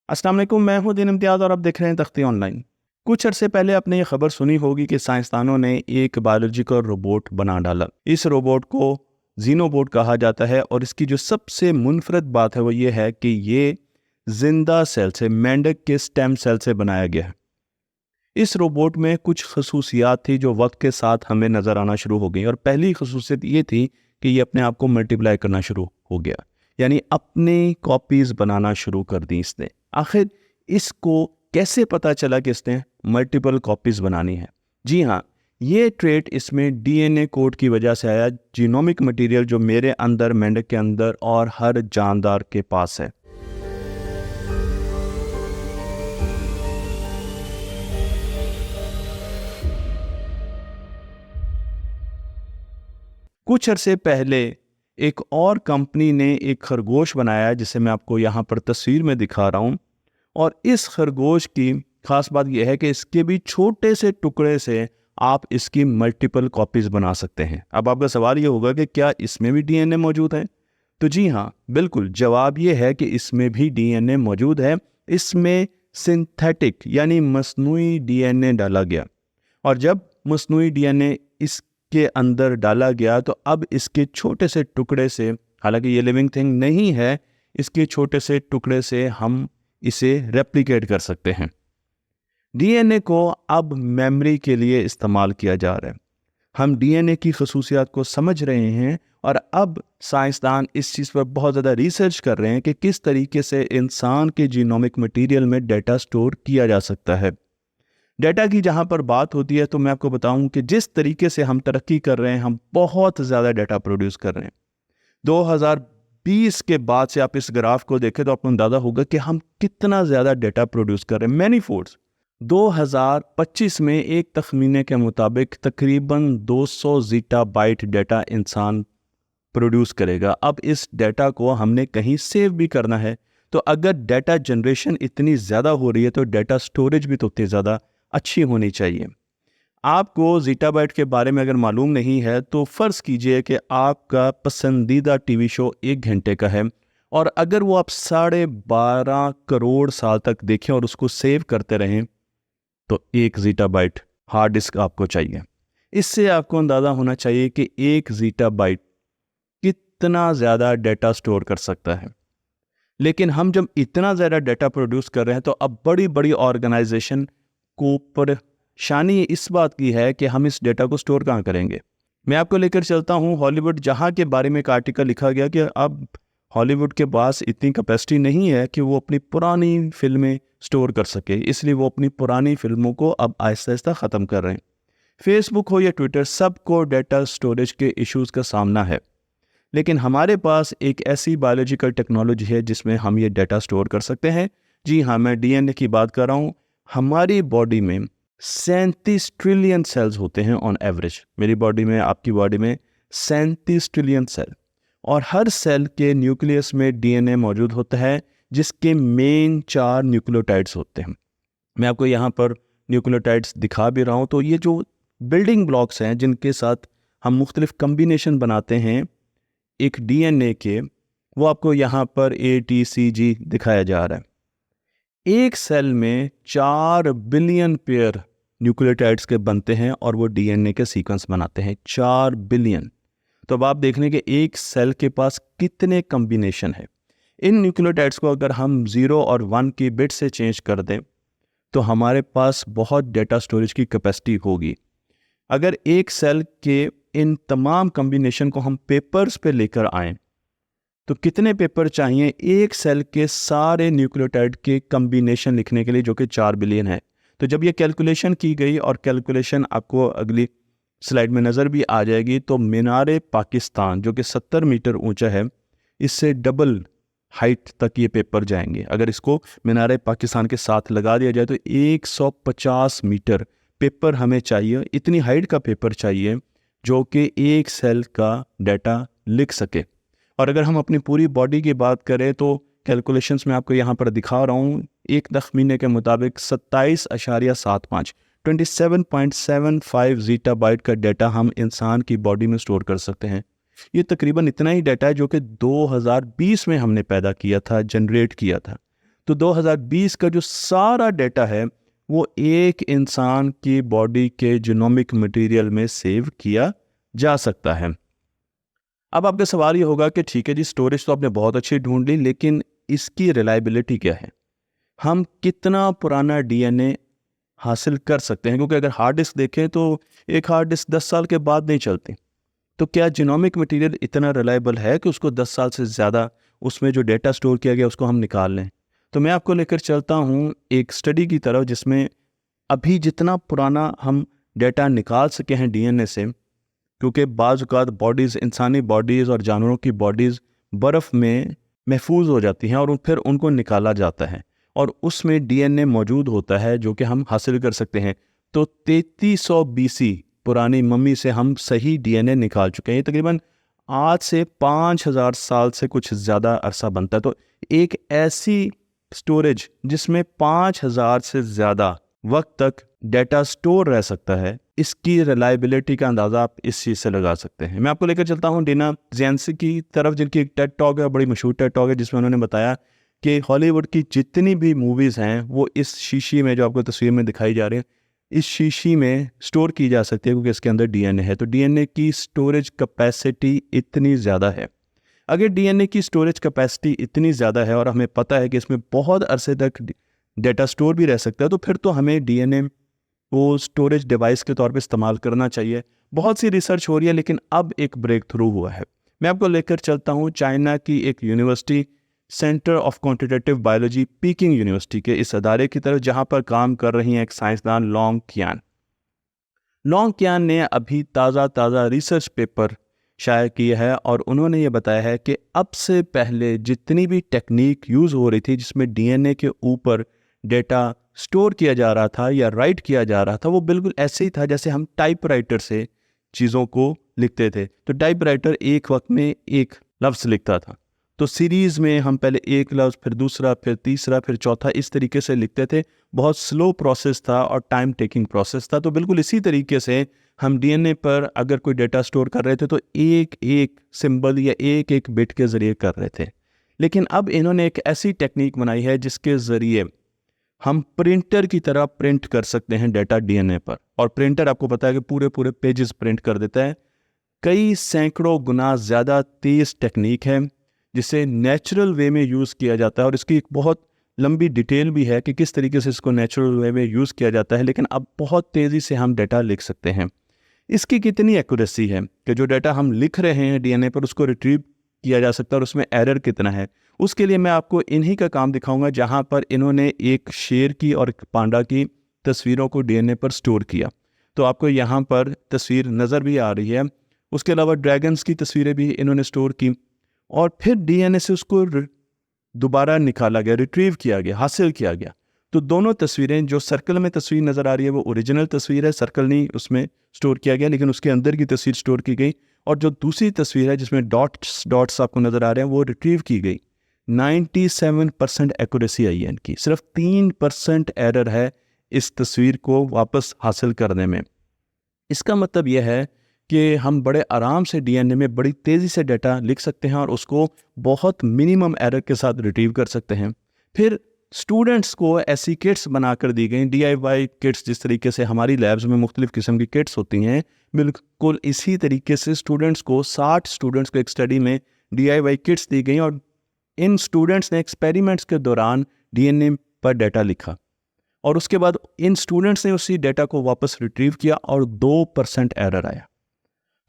अस्सलाम वालेकुम, मैं हूं दिन इम्तियाज़ और आप देख रहे हैं तख्ती ऑनलाइन। कुछ अरसे पहले आपने ये खबर सुनी होगी कि साइंसदानों ने एक बायोलॉजिकल रोबोट बना डाला। इस रोबोट को जीनोबोट कहा जाता है और इसकी जो सबसे मुनफरद बात है वो ये है कि ये जिंदा सेल से, मेंढक के स्टेम सेल से बनाया गया है। इस रोबोट में कुछ खसूसियात थी जो वक्त के साथ हमें नज़र आना शुरू हो गई और पहली खसूसियत ये थी कि ये अपने आप को मल्टीप्लाई करना शुरू हो गया, यानी अपनी कॉपीज़ बनाना शुरू कर दी इसने। आखिर इसको कैसे पता चला कि इसने मल्टीपल कॉपीज़ बनानी है? जी हाँ, ये ट्रेट इसमें डीएनए कोड की वजह से आया, जीनोमिक मटेरियल जो मेरे अंदर, मेंढक के अंदर और हर जानदार के पास है। कुछ अरसे पहले एक और कंपनी ने एक खरगोश बनाया जिसे मैं आपको यहाँ पर तस्वीर में दिखा रहा हूँ। और इस खरगोश की खास बात यह है कि इसके भी छोटे से टुकड़े से आप इसकी मल्टीपल कॉपीज़ बना सकते हैं। अब आपका सवाल ये होगा कि क्या इसमें भी डीएनए मौजूद है? तो जी हाँ, बिल्कुल, जवाब ये है कि इसमें भी डीएनए मौजूद है। इसमें सिंथेटिक यानी मसनूई डीएनए डाला गया और जब मसनूई डीएनए इसके अंदर डाला गया तो अब इसके छोटे से टुकड़े से, हालांकि ये लिविंग थिंग नहीं है, इसके छोटे से टुकड़े से हम इसे रेप्लिकेट कर सकते हैं। डीएनए को अब मेमोरी के लिए इस्तेमाल किया जा रहा है। हम डीएनए की खसूसियात को समझ रहे हैं और अब साइंसदान इस चीज़ पर बहुत ज़्यादा रिसर्च कर रहे हैं कि किस तरीके से इंसान के जीनोमिक मटेरियल में डाटा स्टोर किया जा सकता है। डाटा की जहाँ पर बात होती है तो मैं आपको बताऊं कि जिस तरीके से हम तरक्की कर रहे हैं, हम बहुत ज़्यादा डाटा प्रोड्यूस कर रहे हैं। 2020 के बाद से आप इस ग्राफ को देखें तो आपको अंदाजा होगा कि हम कितना ज़्यादा डाटा प्रोड्यूस कर रहे हैं, मैनी फोल्ड्स। 2025 में एक तखमीने के मुताबिक तकरीबन 200 ज़ीटाबाइट डाटा इंसान प्रोड्यूस करेगा। अब इस डाटा को हमने कहीं सेव भी करना है, तो अगर डाटा जनरेशन इतनी ज़्यादा हो रही है तो डाटा स्टोरेज भी तो उतनी ज़्यादा अच्छी होनी चाहिए। आपको ज़ीटाबाइट के बारे में अगर मालूम नहीं है तो फ़र्ज़ कीजिए कि आपका पसंदीदा टीवी शो 1 घंटे का है और अगर वो आप 12.5 करोड़ साल तक देखें और उसको सेव करते रहें तो 1 ज़ीटाबाइट हार्ड डिस्क आपको चाहिए। इससे आपको अंदाज़ा होना चाहिए कि 1 ज़ीटाबाइट कितना ज़्यादा डाटा स्टोर कर सकता है। लेकिन हम जब इतना ज़्यादा डाटा प्रोड्यूस कर रहे हैं तो अब बड़ी बड़ी ऑर्गेनाइजेशन को परेशानी इस बात की है कि हम इस डाटा को स्टोर कहाँ करेंगे। मैं आपको लेकर चलता हूँ हॉलीवुड, जहाँ के बारे में एक आर्टिकल लिखा गया कि अब हॉलीवुड के पास इतनी कैपेसिटी नहीं है कि वो अपनी पुरानी फिल्में स्टोर कर सके, इसलिए वो अपनी पुरानी फिल्मों को अब आहिस्ता आहिस्ता ख़त्म कर रहे हैं। फेसबुक हो या ट्विटर, सबको डाटा स्टोरेज के इश्यूज़ का सामना है, लेकिन हमारे पास एक ऐसी बायोलॉजिकल टेक्नोलॉजी है जिसमें हम ये डाटा स्टोर कर सकते हैं। जी हाँ, मैं डीएनए की बात कर रहा हूँ। हमारी बॉडी में 37 ट्रिलियन सेल्स होते हैं ऑन एवरेज। मेरी बॉडी में, आपकी बॉडी में 37 ट्रिलियन सेल, और हर सेल के न्यूक्लियस में डीएनए मौजूद होता है जिसके मेन 4 न्यूक्लियोटाइड्स होते हैं। मैं आपको यहाँ पर न्यूक्लियोटाइड्स दिखा भी रहा हूँ। तो ये जो बिल्डिंग ब्लॉक्स हैं जिनके साथ हम मुख्तलिफ कम्बिनेशन बनाते हैं एक डीएनए के, वो आपको यहाँ पर ATCG दिखाया जा रहा है। एक सेल में 4 बिलियन पेयर न्यूक्लियोटाइड्स के बनते हैं और वो डीएनए के सीक्वेंस बनाते हैं, 4 बिलियन। तो अब आप देख लें कि एक सेल के पास कितने कम्बिनेशन है। इन न्यूक्लियोटाइड्स को अगर हम 0 और 1 की बिट से चेंज कर दें तो हमारे पास बहुत डाटा स्टोरेज की कैपेसिटी होगी। अगर एक सेल के इन तमाम कम्बिनेशन को हम पेपर्स पे लेकर आएँ तो कितने पेपर चाहिए एक सेल के सारे न्यूक्लियोटाइड के कम्बिनेशन लिखने के लिए, जो कि 4 बिलियन है। तो जब ये कैलकुलेशन की गई, और कैलकुलेशन आपको अगली स्लाइड में नज़र भी आ जाएगी, तो मीनार पाकिस्तान जो कि 70 मीटर ऊंचा है, इससे डबल हाइट तक ये पेपर जाएंगे। अगर इसको मीनार पाकिस्तान के साथ लगा दिया जाए तो 150 मीटर पेपर हमें चाहिए। इतनी हाइट का पेपर चाहिए जो कि एक सेल का डाटा लिख सके। और अगर हम अपनी पूरी बॉडी की बात करें तो कैलकुलेशंस में आपको यहाँ पर दिखा रहा हूँ, एक तखमीने के मुताबिक 27.75 ज़ीटाबाइट का डाटा हम इंसान की बॉडी में स्टोर कर सकते हैं। ये तकरीबन इतना ही डाटा है जो कि 2020 में हमने पैदा किया था, जनरेट किया था। तो 2020 का जो सारा डेटा है वो एक इंसान की बॉडी के जीनोमिक मटेरियल में सेव किया जा सकता है। अब आपका सवाल ये होगा कि ठीक है जी, स्टोरेज तो आपने बहुत अच्छी ढूंढ ली, लेकिन इसकी रिलायबिलिटी क्या है? हम कितना पुराना डीएनए हासिल कर सकते हैं? क्योंकि अगर हार्ड डिस्क देखें तो एक हार्ड डिस्क 10 साल के बाद नहीं चलती। तो क्या जीनोमिक मटेरियल इतना रिलायबल है कि उसको 10 साल से ज़्यादा उसमें जो डेटा स्टोर किया गया उसको हम निकाल लें? तो मैं आपको लेकर चलता हूँ एक स्टडी की तरफ जिसमें अभी जितना पुराना हम डेटा निकाल सके हैं डीएनए से, क्योंकि बाज़ औक़ात बॉडीज़, इंसानी बॉडीज़ और जानवरों की बॉडीज़ बर्फ़ में महफूज हो जाती हैं और फिर उनको निकाला जाता है और उसमें डीएनए मौजूद होता है जो कि हम हासिल कर सकते हैं। तो 3300 बीसी पुरानी मम्मी से हम सही डीएनए निकाल चुके हैं। ये तकरीबन आज से 5000 साल से कुछ ज़्यादा अरसा बनता है। तो एक ऐसी स्टोरेज जिसमें 5000 से ज़्यादा वक्त तक डेटा स्टोर रह सकता है, इसकी रिलायबिलिटी का अंदाज़ा आप इस चीज़ से लगा सकते हैं। मैं आपको लेकर चलता हूँ डीना ज़ियांसी की तरफ, जिनकी एक टेड टॉक है, बड़ी मशहूर टेड टॉक है, जिसमें उन्होंने बताया कि हॉलीवुड की जितनी भी मूवीज़ हैं वो इस शीशी में, जो आपको तस्वीर में दिखाई जा रही है, इस शीशी में स्टोर की जा सकती है क्योंकि इसके अंदर डीएनए है। तो डीएनए की स्टोरेज कैपेसिटी इतनी ज़्यादा है। अगर डीएनए की स्टोरेज कैपेसिटी इतनी ज़्यादा है और हमें पता है कि इसमें बहुत अरसे तक डेटा स्टोर भी रह सकता है, तो फिर तो हमें डीएनए को स्टोरेज डिवाइस के तौर पे इस्तेमाल करना चाहिए। बहुत सी रिसर्च हो रही है, लेकिन अब एक ब्रेक थ्रू हुआ है। मैं आपको लेकर चलता हूँ चाइना की एक university, centre of quantitative biology, peeking university के इस अदारे की तरफ, जहाँ पर काम कर रही हैं एक साइंसदान लॉन्ग कियान। लॉन्ग कियान ने अभी ताज़ा रिसर्च पेपर शाया किया है और उन्होंने ये बताया है कि अब से पहले जितनी भी टेक्निक यूज़ हो रही थी जिसमें डीएनए के ऊपर डेटा स्टोर किया जा रहा था या राइट किया जा रहा था, वो बिल्कुल ऐसे ही था जैसे हम टाइपराइटर से चीज़ों को लिखते थे। तो टाइपराइटर एक वक्त में एक लफ्ज़ लिखता था, तो सीरीज़ में हम पहले एक लफ्ज़, फिर दूसरा, फिर तीसरा, फिर चौथा, इस तरीके से लिखते थे। बहुत स्लो प्रोसेस था और टाइम टेकिंग प्रोसेस था। तो बिल्कुल इसी तरीके से हम डीएनए पर अगर कोई डेटा स्टोर कर रहे थे तो एक एक सिंबल या एक एक बिट के ज़रिए कर रहे थे। लेकिन अब इन्होंने एक ऐसी टेक्निक बनाई है जिसके ज़रिए हम प्रिंटर की तरह प्रिंट कर सकते हैं डेटा डीएनए पर। और प्रिंटर आपको पता है कि पूरे पूरे पेजेस प्रिंट कर देता है। कई सैकड़ों गुना ज़्यादा तेज़ टेक्निक है जिसे नेचुरल वे में यूज़ किया जाता है और इसकी एक बहुत लंबी डिटेल भी है कि किस तरीके से इसको नेचुरल वे में यूज़ किया जाता है। लेकिन अब बहुत तेज़ी से हम डेटा लिख सकते हैं। इसकी कितनी एक्यूरेसी है कि जो डेटा हम लिख रहे हैं डीएनए पर उसको रिट्रीव किया जा सकता है और उसमें एरर कितना है। उसके लिए मैं आपको इन्हीं का काम दिखाऊंगा, जहां पर इन्होंने एक शेर की और एक पांडा की तस्वीरों को डीएनए पर स्टोर किया। तो आपको यहाँ पर तस्वीर नज़र भी आ रही है। उसके अलावा ड्रैगन्स की तस्वीरें भी इन्होंने स्टोर की और फिर डीएनए से उसको दोबारा निकाला गया, रिट्रीव किया गया, हासिल किया गया। तो दोनों तस्वीरें, जो सर्कल में तस्वीर नज़र आ रही है वो ओरिजिनल तस्वीर है, सर्कल नहीं उसमें स्टोर किया गया, लेकिन उसके अंदर की तस्वीर स्टोर की गई। और जो दूसरी तस्वीर है जिसमें डॉट्स आपको नज़र आ रहे हैं वो रिट्रीव की गई। 97% एक्यूरेसी आई है इनकी, सिर्फ 3% एरर है इस तस्वीर को वापस हासिल करने में। इसका मतलब यह है कि हम बड़े आराम से डीएनए में बड़ी तेज़ी से डेटा लिख सकते हैं और उसको बहुत मिनिमम एरर के साथ रिट्रीव कर सकते हैं। फिर स्टूडेंट्स को ऐसी किट्स बनाकर दी गई, DIY किट्स, जिस तरीके से हमारी लैब्स में मुख्तलिफ़ किस्म की किट्स होती हैं, बिल्कुल इसी तरीके से स्टूडेंट्स को, 60 स्टूडेंट्स को एक स्टडी में DIY किट्स दी गई और इन स्टूडेंट्स ने एक्सपेरिमेंट्स के दौरान डीएनए पर डेटा लिखा और उसके बाद इन स्टूडेंट्स ने उसी डेटा को वापस रिट्रीव किया और 2% एरर आया।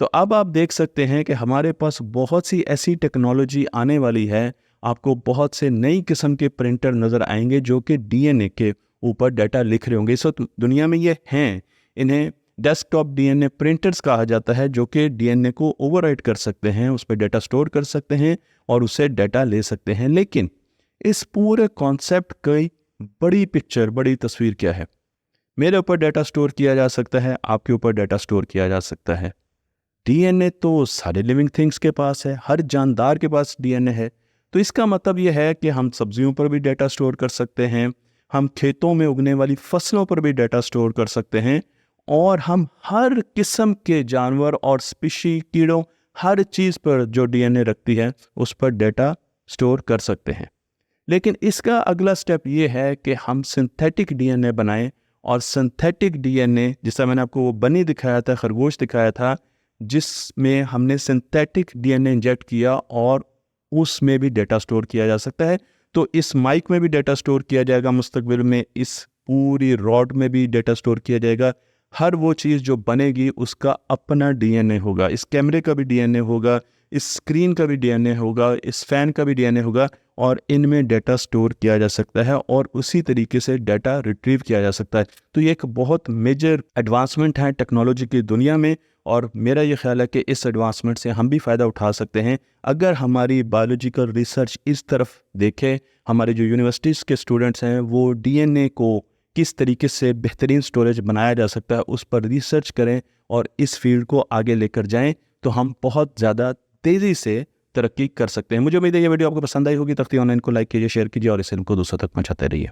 तो अब आप देख सकते हैं कि हमारे पास बहुत सी ऐसी टेक्नोलॉजी आने वाली है। आपको बहुत से नई किस्म के प्रिंटर नज़र आएंगे जो कि डीएनए के ऊपर डेटा लिख रहे होंगे। इस वक्त दुनिया में ये हैं, इन्हें डेस्कटॉप डीएनए प्रिंटर्स कहा जाता है, जो कि डीएनए को ओवरराइट कर सकते हैं, उस पर डेटा स्टोर कर सकते हैं और उससे डेटा ले सकते हैं। लेकिन इस पूरे कॉन्सेप्ट की बड़ी पिक्चर, बड़ी तस्वीर क्या है? मेरे ऊपर डेटा स्टोर किया जा सकता है, आपके ऊपर डेटा स्टोर किया जा सकता है। डीएनए तो सारे लिविंग थिंग्स के पास है, हर जानदार के पास डीएनए है। तो इसका मतलब यह है कि हम सब्जियों पर भी डेटा स्टोर कर सकते हैं, हम खेतों में उगने वाली फसलों पर भी डेटा स्टोर कर सकते हैं और हम हर किस्म के जानवर और स्पीशी, कीड़ों, हर चीज़ पर जो डीएनए रखती है उस पर डेटा स्टोर कर सकते हैं। लेकिन इसका अगला स्टेप ये है कि हम सिंथेटिक डीएनए बनाएं, और सिंथेटिक डीएनए, जिसका मैंने आपको वो बनी दिखाया था, खरगोश दिखाया था, जिसमें हमने सिंथेटिक डीएनए इंजेक्ट किया और उसमें भी डेटा स्टोर किया जा सकता है। तो इस माइक में भी डेटा स्टोर किया जाएगा मुस्तकबिल में, इस पूरी रॉड में भी डेटा स्टोर किया जाएगा। हर वो चीज़ जो बनेगी उसका अपना डीएनए होगा, इस कैमरे का भी डीएनए होगा, इस स्क्रीन का भी डीएनए होगा, इस फ़ैन का भी डीएनए होगा, और इनमें डेटा स्टोर किया जा सकता है और उसी तरीके से डेटा रिट्रीव किया जा सकता है। तो ये एक बहुत मेजर एडवांसमेंट है टेक्नोलॉजी की दुनिया में, और मेरा ये ख्याल है कि इस एडवांसमेंट से हम भी फ़ायदा उठा सकते हैं अगर हमारी बायोलॉजिकल रिसर्च इस तरफ देखे। हमारे जो यूनिवर्सिटीज़ के स्टूडेंट्स हैं वो डीएनए को किस तरीके से बेहतरीन स्टोरेज बनाया जा सकता है उस पर रिसर्च करें और इस फील्ड को आगे लेकर जाएं, तो हम बहुत ज़्यादा तेज़ी से तरक्की कर सकते हैं। मुझे उम्मीद है ये वीडियो आपको पसंद आई होगी। तख्ती ऑनलाइन को लाइक कीजिए, शेयर कीजिए और इसे इनको दूसरों तक पहुँचाते रहिए।